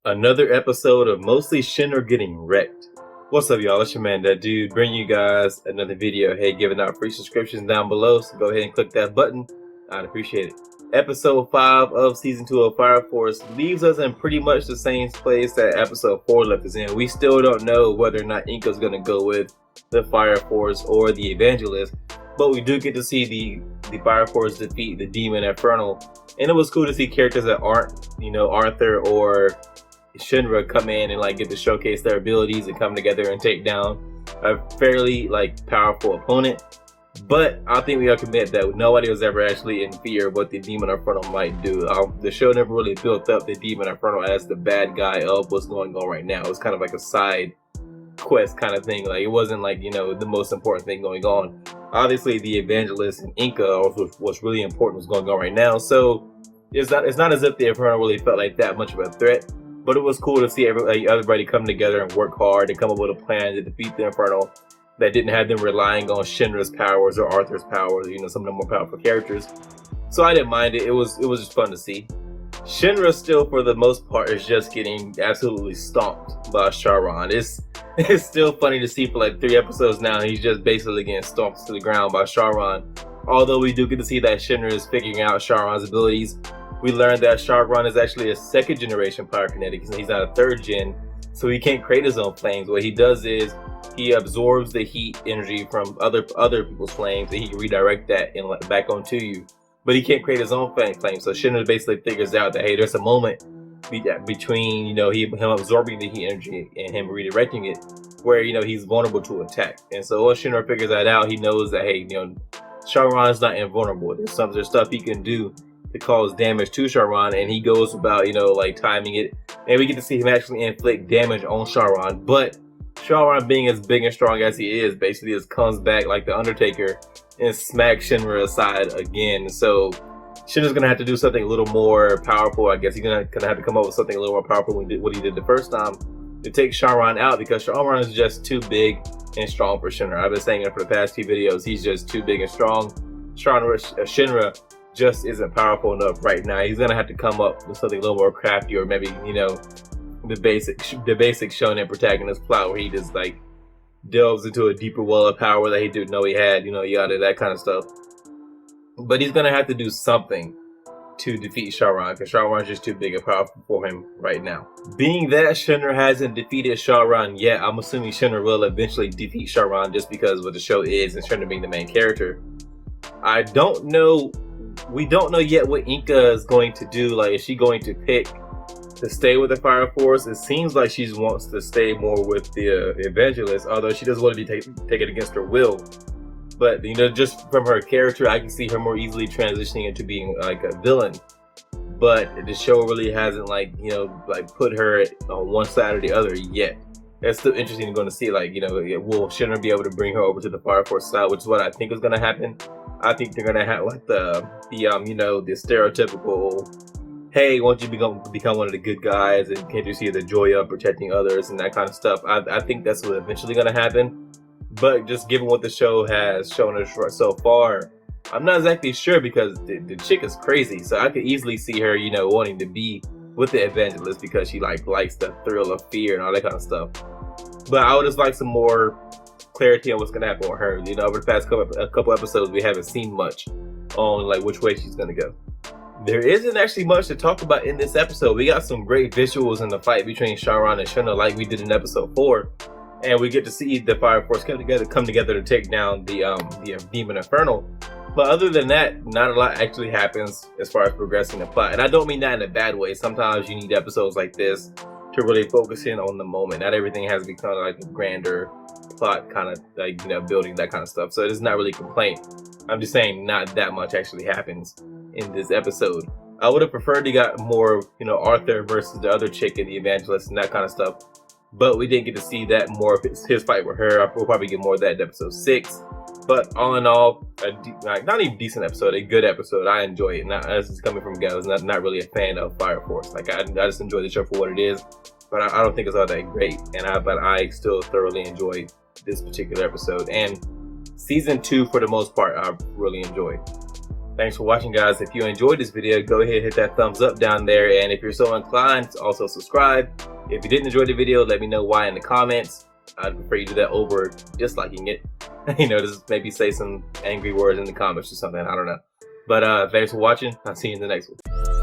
Another episode of mostly Shinra getting wrecked. What's up, y'all? It's your man, that dude, bringing you guys another video. Hey, giving out free subscriptions down below, so go ahead and click that button. I'd appreciate it. Episode 5 of Season 2 of Fire Force leaves us in pretty much the same place that Episode 4 left us in. We still don't know whether or not Inka's going to go with the Fire Force or the Evangelist, but we do get to see the Fire Force defeat the Demon Infernal, and it was cool to see characters that aren't, Arthur or Shinra come in and get to showcase their abilities and come together and take down a fairly powerful opponent. But I think we have to admit that nobody was ever actually in fear of what the Demon Infernal might do. The show never really built up the Demon Infernal as the bad guy of what's going on right now. It was kind of like a side quest kind of thing. It wasn't the most important thing going on. Obviously the Evangelist and Inka, what's really important, was going on right now. So it's not as if the Infernal really felt like that much of a threat. But it was cool to see everybody come together and work hard and come up with a plan to defeat the Infernal that didn't have them relying on Shinra's powers or Arthur's powers, some of the more powerful characters. So I didn't mind it. It was just fun to see. Shinra still, for the most part, is just getting absolutely stomped by Charon. It's still funny to see for 3 episodes now. He's just basically getting stomped to the ground by Charon. Although we do get to see that Shinra is figuring out Charon's abilities. We learned that Charon is actually a 2nd generation pyrokinetic. He's not a 3rd gen, so he can't create his own flames. What he does is he absorbs the heat energy from other people's flames, and he can redirect that and back onto you. But he can't create his own flame. So Shinra basically figures out that, hey, there's a moment between him absorbing the heat energy and him redirecting it, where he's vulnerable to attack. And so once Shinra figures that out, he knows that, hey, Charon's not invulnerable. There's stuff he can do to cause damage to Charon, and he goes about timing it, and we get to see him actually inflict damage on Charon. But Charon, being as big and strong as he is, basically just comes back like the Undertaker and smacks Shinra aside again. So Shinra's gonna have to do something a little more powerful. I guess he's gonna have to come up with something a little more powerful than what he did the first time to take Charon out, because Charon is just too big and strong for Shinra. I've been saying it for the past few videos. He's just too big and strong. Shinra just isn't powerful enough right now. He's gonna have to come up with something a little more crafty, or maybe the basic shonen protagonist plot where he just delves into a deeper well of power that he didn't know he had, yada, that kind of stuff. But he's gonna have to do something to defeat Charon, because Charon's just too big and powerful for him right now. Being that Shinra hasn't defeated Charon yet, I'm assuming Shinra will eventually defeat Charon, just because of what the show is and Shinra being the main character. I don't know. We don't know yet what Inka is going to do. Is she going to pick to stay with the Fire Force? It seems like she wants to stay more with the Evangelist, although she doesn't want to be taken against her will. But just from her character, I can see her more easily transitioning into being a villain. But the show really hasn't put her on one side or the other yet. It's still interesting to see will Shinra be able to bring her over to the Fire Force side, which is what I think is going to happen. I think they're gonna have the stereotypical, hey, won't you become one of the good guys, and can't you see the joy of protecting others and that kind of stuff. I think that's what's eventually gonna happen. But just given what the show has shown us so far, I'm not exactly sure, because the chick is crazy. So I could easily see her, wanting to be with the Evangelist because she likes the thrill of fear and all that kind of stuff. But I would just like some more clarity on what's gonna happen with her. Over the past couple episodes, we haven't seen much on which way she's gonna go. There isn't actually much to talk about in this episode. We got some great visuals in the fight between Charon and Shinra, like we did in episode 4, and we get to see the Fire Force come together to take down the Demon Infernal. But other than that, not a lot actually happens as far as progressing the plot, and I don't mean that in a bad way. Sometimes you need episodes like this to really focus in on the moment. Not everything has to be kind of a grander plot, kind of building, that kind of stuff. So it's not really a complaint. I'm just saying not that much actually happens in this episode. I would have preferred to got more Arthur versus the other chick and the Evangelist and that kind of stuff, but we didn't get to see that more of his fight with her. We'll probably get more of that in episode 6. But all in all, not even decent episode, a good episode. I enjoy it. Now, this is coming from a guy who's not really a fan of Fire Force. I just enjoy the show for what it is, but I don't think it's all that great. But I still thoroughly enjoyed this particular episode, and season 2 for the most part I really enjoyed. Thanks for watching, guys. If you enjoyed this video, go ahead and hit that thumbs up down there, and if you're so inclined, also subscribe. If you didn't enjoy the video, let me know why in the comments. I'd prefer you do that over disliking it. Just maybe say some angry words in the comments or something. I don't know. But thanks for watching. I'll see you in the next one.